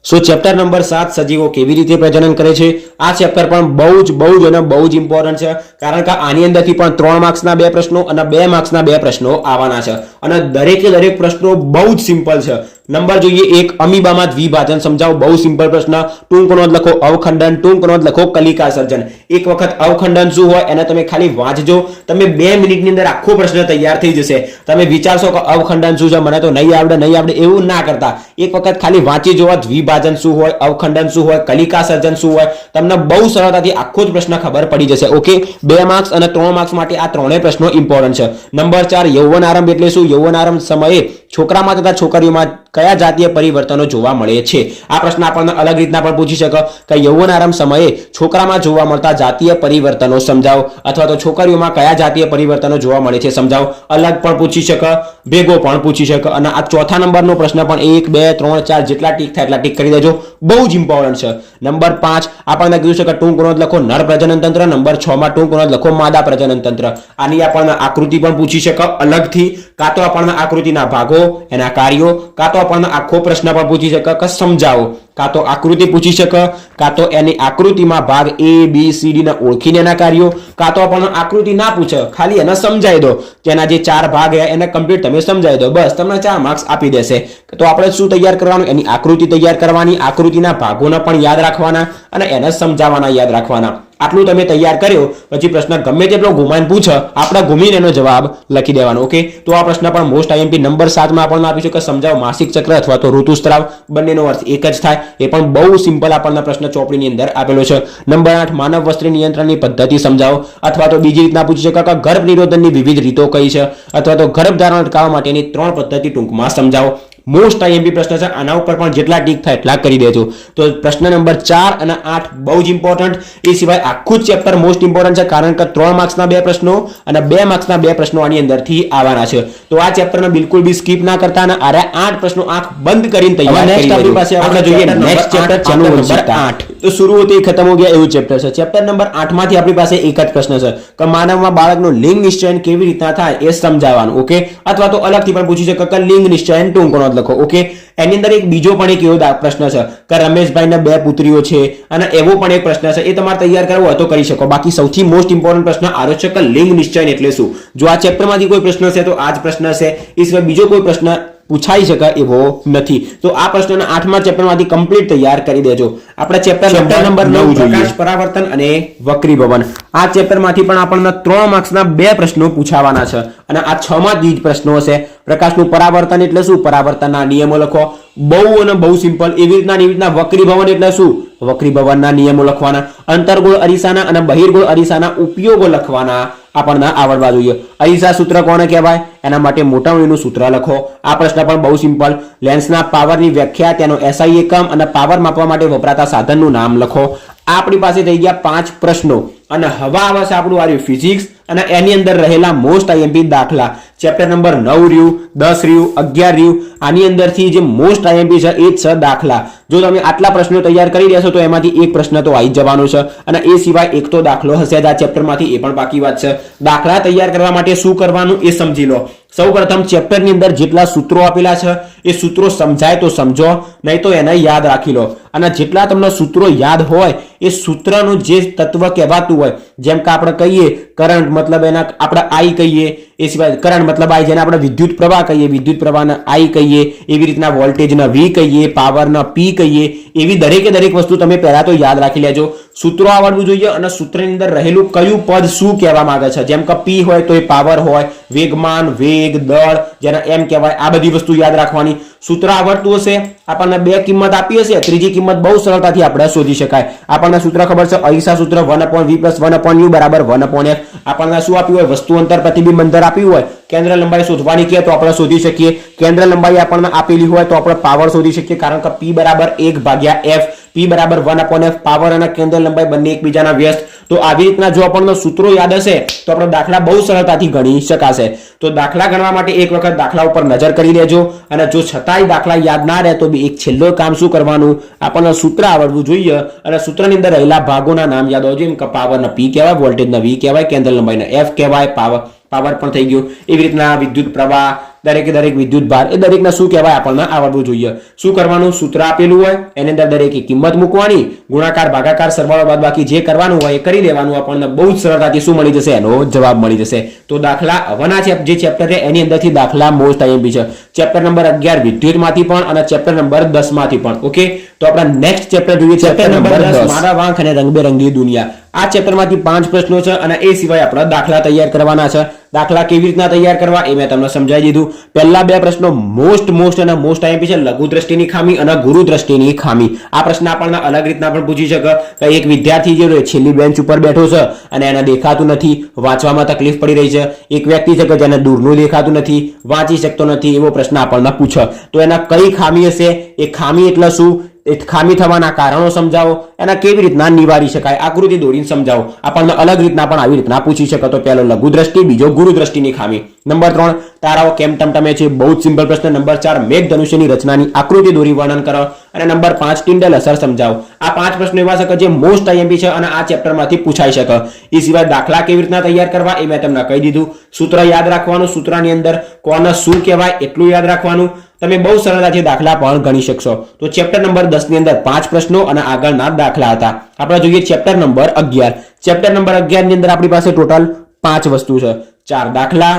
સો ચેપ્ટર નંબર 7 સજીવો કેવી રીતે પ્રજનન કરે છે. આ ચેપ્ટર પણ બહુ જ અને બહુ જ ઇમ્પોર્ટન્ટ છે. કારણ કે આની અંદરથી પણ 3 માર્ક્સના 2 પ્રશ્નો અને 2 માર્ક્સના 2 પ્રશ્નો આવવાના છે અને દરેકે દરેક પ્રશ્નો બહુ જ સિમ્પલ છે. નંબર જોઈએ 1, અમીબામાં દ્વિભાજન સમજાવો. બહુ સિમ્પલ પ્રશ્ન. ટૂંક નોંધ લખો અવખંડન, ટૂંક નોંધ લખો કલિકા સર્જન. એક વખત અવખંડન શું હોય એને તમે ખાલી વાંચજો, તમે 2 મિનિટની અંદર આખો પ્રશ્ન તૈયાર થઈ જશે. તમે વિચારશો કે અવખંડન શું છે, મને તો નહીં આવડે, એવું ના કરતા. એક વખત ખાલી વાંચી જોવા દ્વિભાજન શું હોય, અવખંડન શું હોય, કલિકા સર્જન શું હોય, તમને બહુ સરળતાથી આખો જ પ્રશ્ન ખબર પડી જશે. ઓકે, 2 માર્ક્સ અને 3 માર્ક્સ માટે આ ત્રણેય પ્રશ્નો ઇમ્પોર્ટન્ટ છે. નંબર 4 યૌવન આરંભ એટલે શું. યૌવન આરંભ સમયે છોકરામાં તથા છોકરીઓમાં કયા જાતીય પરિવર્તનો જોવા મળે છે. આ પ્રશ્ન આપણને અલગ રીતના પણ પૂછી શકે કે યૌવન આરંભ સમયે છોકરામાં જોવા મળતા જાતીય પરિવર્તનો સમજાવો, અથવા તો છોકરીઓમાં કયા જાતીય પરિવર્તનો જોવા મળે છે સમજાવો. અલગ પણ પૂછી શકે, ભેગો પણ પૂછી શકે. અને આ ચોથા નંબરનો પ્રશ્ન પણ 1 2 3 4 જેટલા ટીક થાય એટલા ટીક કરી દેજો. બહુ જ ઇમ્પોર્ટન્ટ છે. નંબર 5 આપણને કીધું છે કે ટૂંક નોંધ લખો નર પ્રજનન તંત્ર. નંબર 6 માં ટૂંક નોંધ લખો માદા પ્રજનન તંત્ર. આની આપણને આકૃતિ પણ પૂછી શકે અલગથી, કાં તો આપણને આકૃતિના ભાગો, એના કાર્યો, કાં તો આપણને આખો પ્રશ્ન પણ પૂછી શકે કે સમજાવો. કાં તો આકૃતિ પૂછી શકે, કાં તો એની આકૃતિમાં ભાગ A B C D ને ઓળખીને એના કાર્યો, કાં તો આપણને આકૃતિ ના પૂછે, ખાલી એને સમજાવી દો. તેના જે 4 ભાગ છે એને કમ્પ્લીટ તમે સમજાવી દો, બસ તમને 4 માર્ક્સ આપી દેશે. તો આપણે શું તૈયાર કરવાનું, એની આકૃતિ તૈયાર કરવાની, આકૃતિના ભાગોને પણ યાદ રાખવાના અને એને સમજાવવાના, યાદ રાખવાના. આટલું તમે તૈયાર કર્યો પછી પ્રશ્ન ગમે તેટલો ઘુમાઈને પૂછે, આપણે ઘૂમીને એનો જવાબ લખી દેવાનો. ઓકે, તો આ પ્રશ્ન પણ મોસ્ટ આઈએમપી નંબર 7 માં આપણને આપ્યું છે કે સમજાવો માસિક ચક્ર અથવા તો ઋતુસ્રાવ, બંનેનો અર્થ એક જ થાય. એ પણ બહુ સિમ્પલ આપણને પ્રશ્ન ચોપડીની અંદર આપેલો છે. નંબર 8 માનવ વસ્ત્રી નિયંત્રણની પદ્ધતિ સમજાવો, અથવા તો બીજી રીતના પૂછી શકે કે ગર્ભ નિરોધનની વિવિધ રીતો કઈ છે, અથવા તો ગર્ભધારણ અટકાવવા માટેની 3 પદ્ધતિ ટૂંકમાં સમજાવો. મોસ્ટ આઈએમપી પ્રશ્ન છે. આના ઉપર પણ જેટલા ટીક થાય એટલા કરી દેજો. તો પ્રશ્ન નંબર 4 અને 8 બહુ જ ઇમ્પોર્ટન્ટ. એ સિવાય આખું જ ચેપ્ટર મોસ્ટ ઇમ્પોર્ટન્ટ છે, કારણ કે 3 માર્ક્સના 2 પ્રશ્નો અને 2 માર્ક્સના 2 પ્રશ્નો આની અંદરથી આવવાના છે. તો આ ચેપ્ટરને બિલકુલ બી સ્કીપ ના કરતા અને આ 8 પ્રશ્નો આંખ બંધ કરીને તૈયાર કરી લેજો. પાસે આપણે જોઈએ નેક્સ્ટ ચેપ્ટર ચેપ્ટર નંબર 8. તો શરૂ હોતી ખતમ હો ગયા એવું ચેપ્ટર છે. ચેપ્ટર નંબર 8 માંથી આપણી પાસે એક જ પ્રશ્ન છે કે માનવમાં બાળકનું લિંગ નિશ્ચયન કેવી રીતના થાય એ સમજાવવાનું. ઓકે, અથવા તો અલગથી પણ પૂછી શકે કે લિંગ નિશ્ચયન ટૂંક નોંધ લખો. ઓકે, એની અંદર એક બીજો પણ એક એવો પ્રશ્ન છે કે રમેશભાઈને 2 પુત્રીઓ છે અને એવો પણ એક પ્રશ્ન છે, એ તમારે તૈયાર કરવો હોય તો કરી શકો. બાકી સૌથી મોસ્ટ ઇમ્પોર્ટન્ટ પ્રશ્ન આરો છે કે લિંગ નિશ્ચયન એટલે શું. જો આ ચેપ્ટરમાંથી કોઈ પ્રશ્ન છે તો આ જ પ્રશ્ન છે. એ સિવાય બીજો કોઈ પ્રશ્ન પૂછાઈ શકે એવો નથી. તો આ પ્રશ્નના 8મા ચેપ્ટરમાંથી કમ્પ્લીટ તૈયાર કરી દેજો. આપણે ચેપ્ટર નંબર 9 પ્રકાશ પરાવર્તન અને વક્રીભવન. આ ચેપ્ટરમાંથી પણ આપણને 3 માર્ક્સના 2 પ્રશ્નો પૂછાવાના છે અને આ 6માં જ પ્રશ્નો હશે. પ્રકાશનું પરાવર્તન એટલે શું? પરાવર્તનના નિયમો લખો. બહુ અને બહુ સિમ્પલ. એવી રીતના વક્રીભવન એટલે શું? વક્રીભવનના નિયમો લખવાના. અંતર્ગોળ અરીસાના અને બહિર્ગોળ અરીસાના ઉપયોગો લખવાના આપણને આવડવા જોઈએ. અરીસા સૂત્ર કોને કહેવાય? એના માટે મોટા ઊંડીનું સૂત્ર લખો. આ પ્રશ્ન પણ બહુ સિમ્પલ. લેન્સના પાવરની વ્યાખ્યા, તેનો એસઆઈ એકમ અને પાવર માપવા માટે વપરાતા સાધનનું નામ લખો. આપણી પાસે થઈ ગયા 5 પ્રશ્નો અને હવે આવશે આપણું આવ્યું ફિઝિક્સ અને એની અંદર રહેલા મોસ્ટ આઈએમપી દાખલા. ચેપ્ટર નંબર 9 રહ્યું, 10 રહ્યું, 11 રહ્યું. આની અંદરથી જે મોસ્ટ આઈએમપી છે એ જ છે દાખલા. જો તમે આટલા પ્રશ્નો તૈયાર કરી દેશો તો એમાંથી એક પ્રશ્ન તો આવી જવાનો છે અને એ સિવાય એક તો દાખલો હશે જ આ ચેપ્ટરમાંથી, એ પણ બાકી વાત છે. દાખલા તૈયાર કરવા માટે શું કરવાનું એ સમજી લો. સૌપ્રથમ ચેપ્ટરની અંદર જેટલા સૂત્રો આપેલા છે એ સૂત્રો સમજાય તો સમજો, નહીં તો એને યાદ રાખી લો. અને જેટલા તમને સૂત્રો યાદ હોય એ સૂત્રનું જે તત્વ કહેવાતું હોય, જેમ કે આપણે કહીએ કરંટ મતલબ એના આપણે આઈ કહીએ, એ સિવાય કરંટ મતલબ આઈ જેને આપણે વિદ્યુત પ્રવાહ કહીએ, વિદ્યુત પ્રવાહને આઈ કહીએ, એવી રીતના વોલ્ટેજને વી કહીએ, પાવરને પી કહીએ. એવી દરેકે દરેક વસ્તુ તમે પહેલા તો યાદ રાખી લેજો. સૂત્રો આવડવું જોઈએ અને સૂત્રની અંદર રહેલું કયું પદ શું કહેવા માંગે છે. જેમ કે પી હોય તો એ પાવર હોય, વેગમાન, વેગ, દળ જેને એમ કહેવાય. આ બધી વસ્તુ યાદ રાખવાની. સૂત્ર આવડતું હશે, આપણને 2 કિંમત આપી હશે, ત્રીજી કિંમત બહુ સરળતાથી આપણે શોધી શકાય. આપણને સૂત્ર ખબર છે અરીસા સૂત્ર 1/v + 1/u = 1/f. આપણને શું આપ્યું હોય? વસ્તુ અંતર પ્રતિબિંબ અંતર આપ્યું હોય. કેન્દ્ર લંબાઈ શોધવાની કહે તો આપણે શોધી શકીએ. કેન્દ્ર લંબાઈ આપણને આપેલી હોય તો આપણે પાવર શોધી શકીએ, કારણ કે p = 1/f, p = 1/f. Power અને કેન્દ્ર લંબાઈ બંને એકબીજાના વ્યસ્ત. તો આવી રીતના જો આપણને સૂત્રો યાદ હશે તો આપણે દાખલા બહુ સરળતાથી ગણી શકાશે. તો દાખલા ગણવા માટે એક વખત દાખલા ઉપર નજર કરી લેજો અને જો છતાંય દાખલા યાદ ના રહે તો એક છેલ્લો કામ શું કરવાનું? આપણને સૂત્ર આવડવું જોઈએ અને સૂત્રની અંદર રહેલા ભાગોના નામ યાદ હોવા જોઈએ. જેમ કે પાવરને p કહેવાય, વોલ્ટેજને v કહેવાય, કેન્દ્ર લંબાઈને f કહેવાય, પાવર પણ થઈ ગયું. એવી રીતના વિદ્યુત પ્રવાહ, દરેકે દરેક વિદ્યુત ભાર, એ દરેકને શું કહેવાય આપણને આવડવું જોઈએ. શું કરવાનું? સૂત્ર આપેલું હોય એની અંદર દરેકે કિંમત મૂકવાની, ગુણાકાર, ભાગાકાર, સરવાળો, બાદબાકી જે કરવાનું હોય એ કરી દેવાનું. આપણને બહુ જ સરળતાથી શું મળી જશે? એનો જવાબ મળી જશે. તો દાખલા હવેના જે ચેપ્ટર છે એની અંદરથી દાખલા મોસ્ટ આઈએમપી છે. ચેપ્ટર નંબર 11 વિદ્યુતમાંથી પણ અને ચેપ્ટર નંબર 10 માંથી પણ. ઓકે, તો આપણે નેક્સ્ટ ચેપ્ટર જોઈએ. ચેપ્ટર નંબર 10 મારા વાંક અને રંગબેરંગી દુનિયા. આ ચેપ્ટરમાંથી 5 પ્રશ્નો છે અને એ સિવાય આપણે દાખલા તૈયાર કરવાના છે. દાખલા કેવી રીતના તૈયાર કરવા એ મેં તમને સમજાવી દીધું. પહેલા 2 પ્રશ્નો મોસ્ટ અને મોસ્ટ આઈએમપી છે. લઘુ દ્રષ્ટિની ખામી અને ગુરુ દ્રષ્ટિની ખામી. આ પ્રશ્ન આપણને અલગ રીતના પણ પૂછી શકે કે એક વિદ્યાર્થી જે છેલ્લી બેન્ચ ઉપર બેઠો છે અને એને દેખાતું નથી, વાંચવામાં તકલીફ પડી રહી છે. એક વ્યક્તિ છે કે જેને દૂરનું દેખાતું નથી, વાંચી શકતો નથી, એવો પ્રશ્ન આપણને પૂછે તો એના કઈ ખામી હશે? એ ખામી એટલે શું? એ ખામી થવાના કારણો સમજાવો, એના કેવી રીતના નિવારી શકાય, આકૃતિ દોરીને સમજાવો. આપણને અલગ રીતના પણ આવી રીતના પૂછી શકે. તો પહેલો લઘુ દ્રષ્ટિ, બીજો ગુરુ દ્રષ્ટિની ખામી. નંબર 3 તારાઓ કેમ ટમટમે છે? બહુ જ સિમ્પલ પ્રશ્ન. નંબર 4 મેઘધનુષ્યની રચનાની આકૃતિ દોરી વર્ણન કરો અને નંબર 5 ટિન્ડલ અસર સમજાવો. આ 5 પ્રશ્નો એવા છે કે જે મોસ્ટ આઈએમપી છે અને આ ચેપ્ટરમાંથી પૂછાઈ શકે. એ સિવાય દાખલા કેવી રીતના તૈયાર કરવા એ મેં તમને કહી દીધું. સૂત્ર યાદ રાખવાનું, સૂત્રની અંદર કોને શું કહેવાય એટલું યાદ રાખવાનું. તમે બહુ સરળતાથી દાખલા પણ ગણી શકશો. તો ચેપ્ટર નંબર 10 ની અંદર 5 પ્રશ્નો અને આગળના દાખલા હતા. આપણે જોઈએ ચેપ્ટર નંબર 11. ચેપ્ટર નંબર 11 ની અંદર આપણી પાસે ટોટલ 5 વસ્તુ છે. 4 દાખલા,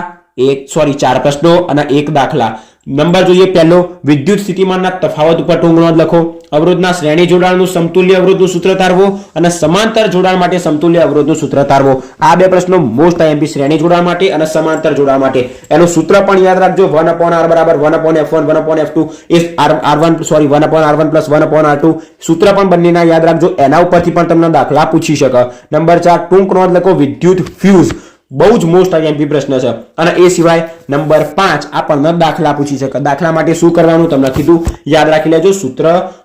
4 પ્રશ્નો અને 1 દાખલા. નંબર જોઈએ પહેલો, વિદ્યુત સ્થિતિમાનના તફાવત ઉપર ટૂંક નોંધ લખો. અવરોધના શ્રેણી જોડાણનું સમતુલ્ય અવરોધનું સૂત્ર તારવો અને સમાંતર જોડાણ માટે સમતુલ્ય અવરોધનું સૂત્ર તારવો. આ 2 પ્રશ્નો મોસ્ટ આઈએમપી, શ્રેણી જોડાણ માટે અને સમાંતર જોડાણ માટે. એનું સૂત્ર પણ યાદ રાખજો. 1/r = 1/f1 1/f2 is r1 1/r1 + 1/r2. સૂત્ર પણ બંનેના યાદ રાખજો. એના ઉપરથી પણ તમને દાખલા પૂછી શકે. નંબર 4 ટૂંક નોંધ લખો. વિદ્યુત ફ્યુઝ બહુ જ મોસ્ટ આઈએમપી પ્રશ્ન છે. અને એ સિવાય નંબર 5 આપણને દાખલા પૂછી શકે. દાખલા માટે શું કરવાનું તમને કીધું, યાદ રાખી લેજો.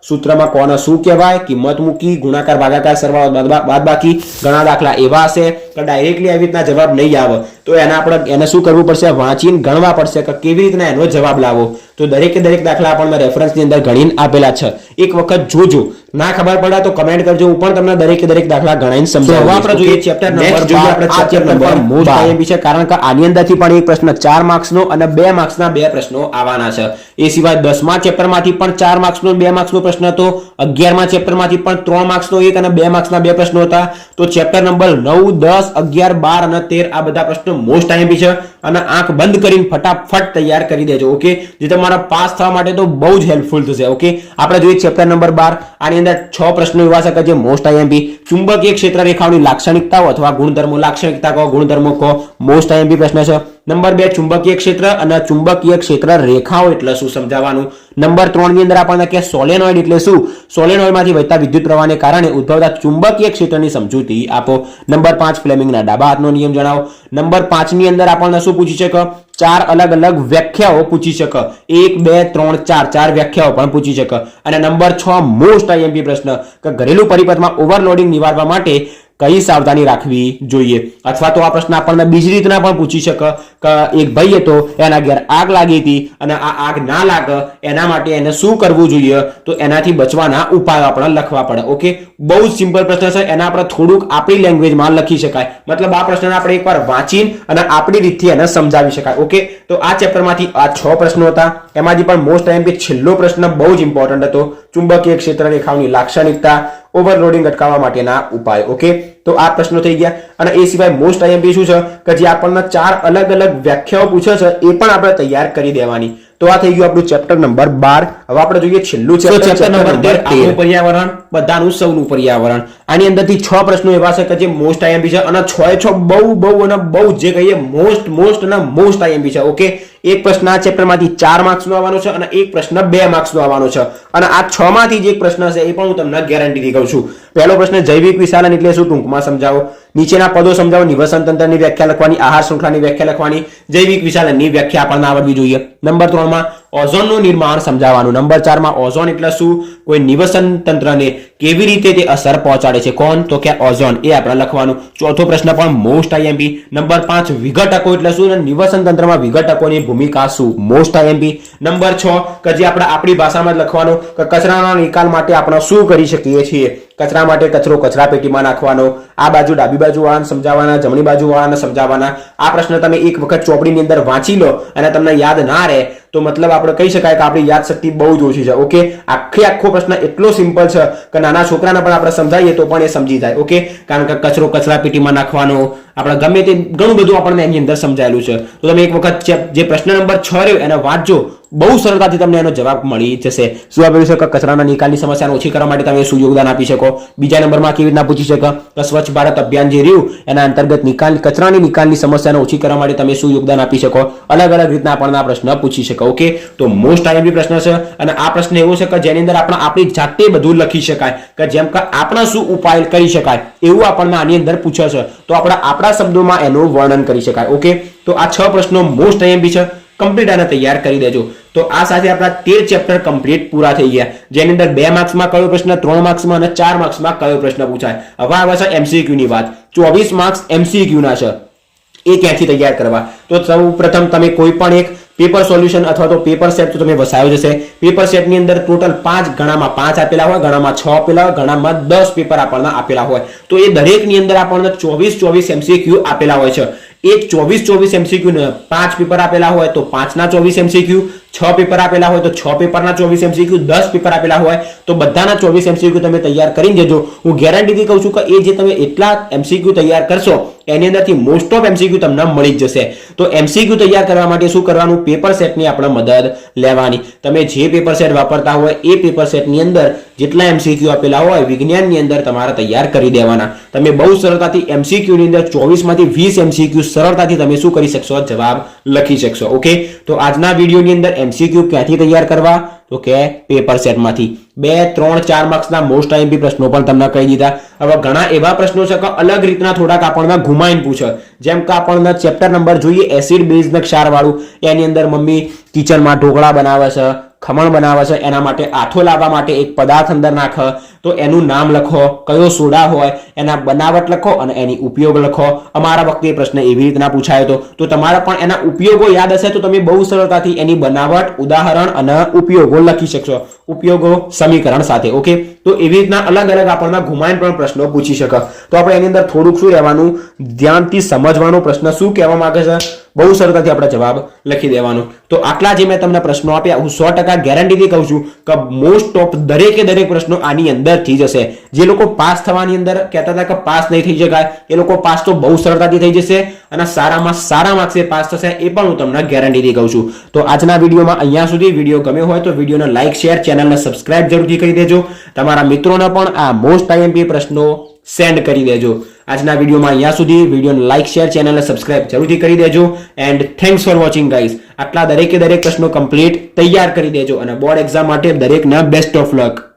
સૂત્રમાં કોને શું કહેવાય, કિંમત મૂકી, ગુણાકાર, ભાગાકાર, સરવાળો, બાદબાકી. ઘણા દાખલા એવા હશે કે ડાયરેક્ટલી આવી રીતના જવાબ નહીં આવે તો એને શું કરવું પડશે? વાંચીને ગણવા પડશે કે કેવી રીતના એનો જવાબ લાવો. તો દરેકે દરેક દાખલા આપણને રેફરન્સની અંદર ગણીને આપેલા છે. એક વખત જોજો. ના ખબર પડે તો કમેન્ટ કરજો. હું પણ તમને દરેકે દરેક દાખલા ગણાઈને સમજાવું. આપણે જોઈએ ચેપ્ટર નંબર 12. આપણે ચેપ્ટર નંબર મોસ્ટ આઈએમપી છે, કારણ કે આની અંદરથી પણ એક પ્રશ્ન 4 માર્ક્સનો અને 2 માર્ક્સના 2 પ્રશ્નો આવવાના છે. એ સિવાય 10મા ચેપ્ટરમાંથી પણ 4 માર્ક્સનો 2 માર્ક્સનો પ્રશ્ન હતો. 11મા ચેપ્ટરમાંથી પણ 3 માર્ક્સનો 1 અને 2 માર્ક્સના 2 પ્રશ્નો હતા. તો ચેપ્ટર નંબર 9, 10, 11, 12 અને 13 આ બધા પ્રશ્નો મોસ્ટ આઈએમપી છે અને આંખ બંધ કરીને ફટાફટ તૈયાર કરી દેજો. ઓકે, જે તમારા પાસ થવા માટે તો બહુ જ હેલ્પફુલ થશે. ઓકે, આપણે જોઈએ ચેપ્ટર નંબર 12. આની અંદર 6 પ્રશ્નો એવા છે કે જે મોસ્ટ આઈએમપી. ચુંબકીય ક્ષેત્ર રેખાઓની લાક્ષણિકતાઓ અથવા ગુણધર્મો, લાક્ષણિકતા કહો, ગુણધર્મો કહો, મોસ્ટ આઈએમપી પ્રશ્ન છે. નંબર 2 ચુંબકીય ક્ષેત્ર અને ચુંબકીય ક્ષેત્ર રેખાઓ એટલે શું સમજાવવાનું. નંબર 3 ની અંદર આપણને કે સોલેનોઇડ એટલે શું, સોલેનોઇડમાંથી વહેતા વિદ્યુત પ્રવાહને કારણે ઉદ્ભવતા ચુંબકીય ક્ષેત્રની સમજૂતી આપો. નંબર 5 ફ્લેમિંગના ડાબા હાથનો નિયમ જણાવો. નંબર 5 ની અંદર આપણને શું પૂછી શકે, 4 અલગ અલગ વ્યાખ્યાઓ પૂછી શકે. 1, 2, 3, 4 વ્યાખ્યાઓ પણ પૂછી શકે. અને નંબર 6 મોસ્ટ આઈએમપી પ્રશ્ન કે ઘરેલું પરિપથમાં ઓવરલોડિંગ નિવારવા માટે કઈ સાવધાની રાખવી જોઈએ. અથવા તો આ પ્રશ્ન આપણને બીજી રીતના પણ પૂછી શકે કે એક ભાઈ હતો, એના ઘેર આગ લાગી હતી અને આ આગ ના લાગે એના માટે એને શું કરવું જોઈએ, તો એનાથી બચવાના ઉપાયો આપણે લખવા પડે. ઓકે, બહુ જ સિમ્પલ પ્રશ્ન છે. એના આપણે થોડુંક આપણી લેંગ્વેજમાં લખી શકાય. મતલબ આ પ્રશ્નને આપણે એકવાર વાંચીને અને આપણી રીતથી એને સમજાવી શકાય. ઓકે, તો આ ચેપ્ટરમાંથી આ 6 પ્રશ્નો હતા. એમાંથી પણ મોસ્ટ આઈએમપી છેલ્લો પ્રશ્ન બહુ જ ઇમ્પોર્ટન્ટ હતો, ચુંબકીય ક્ષેત્ર રેખાઓની લાક્ષણિકતા, ઓવરલોડિંગ અટકાવવા માટેના ઉપાય. ઓકે, તો આ પ્રશ્નો થઈ ગયા. અને એ સિવાય મોસ્ટ આઈએમપી શું છે કે જે આપણને 4 અલગ અલગ વ્યાખ્યાઓ પૂછે છે એ પણ આપણે તૈયાર કરી દેવાની. તો આ થઈ ગયું આપણું ચેપ્ટર નંબર 12. હવે આપણે જોઈએ છેલ્લું ચેપ્ટર નંબર 13, પર્યાવરણ, બધાનું સૌનું પર્યાવરણ. આની અંદરથી 6 પ્રશ્નો એવા છે કે જે મોસ્ટ આઈએમપી છે અને 6 બહુ અને બહુ જે કહીએ મોસ્ટ અને મોસ્ટ આઈએમપી છે. ઓકે, એક પ્રશ્ન આ ચેપ્ટરમાંથી 4 માર્ક્સનો આવવાનો છે અને એક પ્રશ્ન 2 માર્ક્સનો આવવાનો છે. અને આ 6 માંથી જે એક પ્રશ્ન છે એ પણ હું તમને ગેરંટીથી કહું છું. પહેલો પ્રશ્ન જૈવિક વિશાલન એટલે શું, ટૂંકમાં સમજાવો. નીચેના પદો સમજાવો. નિવસન તંત્રની વ્યાખ્યા લખવાની, આહાર શૃંખલાની વ્યાખ્યા લખવાની, જૈવિક વિશાલનની વ્યાખ્યા આપણને આવડવી જોઈએ. નંબર 3 માં ઓઝોનનું નિર્માણ સમજાવવાનું. નંબર 4 માં ઓઝોન એટલે શું, કોઈ નિવસન તંત્રને કેવી રીતે તે અસર પહોંચાડે છે, કોણ, તો કે ઓઝોન, એ આપણે લખવાનું. ચોથો પ્રશ્ન પણ મોસ્ટ આઈએમપી. નંબર 5 વિઘટકો એટલે શું અને નિવસન તંત્રમાં વિઘટકોની ભૂમિકા શું, મોસ્ટ આઈએમપી. નંબર 6 કે જે આપણે આપણી ભાષામાં જ લખવાનું કે કચરાના નિકાલ માટે આપણે શું કરી શકીએ છીએ. કચરા માટે કચરો કચરા પેટીમાં નાખવાનો. આ બાજુ ડાબી બાજુ વાળાને સમજાવવાના, જમણી બાજુ વાળાને સમજાવવાના. આ પ્રશ્ન તમે એક વખત ચોપડીની અંદર વાંચી લો અને તમને યાદ ના રહે તો મતલબ આપણે કહી શકાય કે આપણી યાદ શક્તિ બહુ જ ઓછી છે. ઓકે, આખો પ્રશ્ન એટલો સિમ્પલ છે કે નાના છોકરાને પણ આપણે સમજાવીએ તો પણ એ સમજી જાય. ઓકે, કારણ કે કચરો કચરા પેટીમાં નાખવાનો, આપણે ગમે તે ઘણું બધું આપણને એની અંદર સમજાયેલું છે. તો તમે એક વખત જે પ્રશ્ન નંબર 6 રહ્યો એને વાંચજો, બહુ સરળતાથી તમને એનો જવાબ મળી જશે. શું આપેલું છે કે કચરાના નિકાલની સમસ્યાને ઓછી કરવા માટે તમે શું યોગદાન આપી શકો. બીજા નંબરમાં કેવી રીતના પૂછી શકો કે સ્વચ્છ ભારત અભિયાન જે રહ્યું એના અંતર્ગત કચરાની નિકાલની સમસ્યાને ઓછી કરવા માટે તમે શું યોગદાન આપી શકો. અલગ અલગ રીતના આપણને આ પ્રશ્ન પૂછી શકો. ઓકે, તો મોસ્ટ આઈએમપી પ્રશ્ન છે અને આ પ્રશ્ન એવો છે કે જેની અંદર આપણે આપણી જાતે બધું લખી શકાય કે જેમ કે આપણે શું ઉપાય કરી શકાય એવું આપણને આની અંદર પૂછે છે તો આપણે આપણા શબ્દોમાં એનું વર્ણન કરી શકાય. ઓકે, તો આ 6 પ્રશ્નો મોસ્ટ આઈએમપી છે. કમ્પ્લીટ આને તૈયાર કરી દેજો. તો આ સાથે આપણા 13 ચેપ્ટર કમ્પ્લીટ પૂરા થઈ ગયા, જેની અંદર 2 માર્ક્સમાં કયો પ્રશ્ન, 3 માર્ક્સમાં અને 4 માર્ક્સમાં કયો પ્રશ્ન પૂછાય. હવે આવે છે એમસીક્યુ ની વાત. 24 માર્ક્સ એમસીક્યુ ના છે. એ ક્યાંથી તૈયાર કરવા, તો સૌ પ્રથમ તમે કોઈ પણ એક પેપર સોલ્યુશન અથવા તો પેપર સેટ તો તમે વસાયો જશે. પેપર સેટની અંદર ટોટલ 5 ગણામાં 5 આપેલા હોય, ગણામાં 6 આપેલા હોય, ગણામાં 10 પેપર આપણને આપેલા હોય. તો એ દરેકની અંદર આપણને 24 એમસીક્યુ આપેલા હોય છે. એ 24 એમસીક્યુ ને 5 પેપર આપેલા હોય તો 5 ના 24 એમસીક્યુ, 6 પેપર આપેલા હોય તો 6 પેપરના 24 એમસીક્યુ, 10 પેપર આપેલા હોય તો બધાના 24 એમસીક્યુ તમે તૈયાર કરીને દેજો. હું ગેરંટીથી કહું છું કે એ જે તમે એટલા એમસીક્યુ તૈયાર કરશો એની અંદરથી મોસ્ટ ઓફ એમસીક્યુ તમને મળી જ જશે. તો એમસીક્યુ તૈયાર કરવા માટે શું કરવાનું, પેપર સેટની આપણે મદદ લેવાની. તમે જે પેપર સેટ વાપરતા હોય એ પેપર સેટની અંદર જેટલા એમસીક્યુ આપેલા હોય વિજ્ઞાનની અંદર તમારે તૈયાર કરી દેવાના. તમે બહુ સરળતાથી એમસીક્યુ ની અંદર 24 માંથી 20 એમસીક્યુ સરળતાથી તમે શું કરી શકશો, જવાબ લખી શકશો. ઓકે, તો આજના વિડીયોની અંદર એમસીક્યુ ક્યાંથી તૈયાર કરવા, તો કે પેપર સેટમાંથી 2, 3, 4 માર્ક્સના મોસ્ટ આઈએમપી પ્રશ્નો પણ તમને કહી દીધા. હવે ઘણા એવા પ્રશ્નો છે કે અલગ રીતના થોડાક આપણને ઘુમાઈને પૂછે. જેમ કે આપણને ચેપ્ટર નંબર જોઈએ એસિડ બેઝ ને ક્ષાર વાળું, એની અંદર મમ્મી કિચનમાં ઢોકળા બનાવે છે, ખમણ બનાવે છે, એના માટે આથો લાવવા માટે એક પદાર્થ અંદર નાખે તો એનું નામ લખો, કયો સોડા હોય, એના બનાવટ લખો અને એની ઉપયોગ લખો. અમારા વખતે એ પ્રશ્ન એવી રીતના પૂછાયો હતો. તો તમારા પણ એના ઉપયોગો યાદ હશે તો તમે બહુ સરળતાથી એની બનાવટ, ઉદાહરણ અને ઉપયોગો લખી શકશો. ઉપયોગો સમીકરણ સાથે. ઓકે, તો એવી રીતના અલગ અલગ આપણને ઘુમાઈને પણ પ્રશ્નો પૂછી શકે. તો આપણે એની અંદર થોડુંક શું રહેવાનું, ધ્યાનથી સમજવાનો પ્રશ્ન શું કહેવા માંગે છે, બહુ સરળતાથી આપણે જવાબ લખી દેવાનો. તો આટલા જે મેં તમને પ્રશ્નો આપ્યા હું 100% ગેરંટીથી કહું છું કે મોસ્ટ ઓફ દરેકે દરેક પ્રશ્નો આની અંદરથી જ હશે. જે લોકો પાસ થવાની અંદર કહેતા હતા કે પાસ નહીં થઈ શકાય એ લોકો પાસ તો બહુ સરળતાથી થઈ જશે અને સારામાં સારા માર્ક્સે પાસ થશે એ પણ હું તમને ગેરંટીથી કહું છું. તો આજના વિડીયોમાં અહીંયા સુધી. વિડીયો ગમ્યો હોય તો વિડીયોને લાઈક શેર ચેનલને સબસ્ક્રાઇબ જરૂરથી કરી દેજો. તમારા મિત્રોને પણ આ મોસ્ટ આઈએમપી પ્રશ્નો સેન્ડ કરી દેજો. આજના વિડીયોમાં અહીંયા સુધી. વિડીયોને લાઈક શેર ચેનલને સબસ્ક્રાઇબ જરૂરથી કરી દેજો and thanks for watching guys. આટલા દરેકે દરેક પ્રશ્નો કમ્પ્લીટ તૈયાર કરી દેજો અને બોર્ડ એક્ઝામ માટે દરેકને બેસ્ટ ઓફ લક.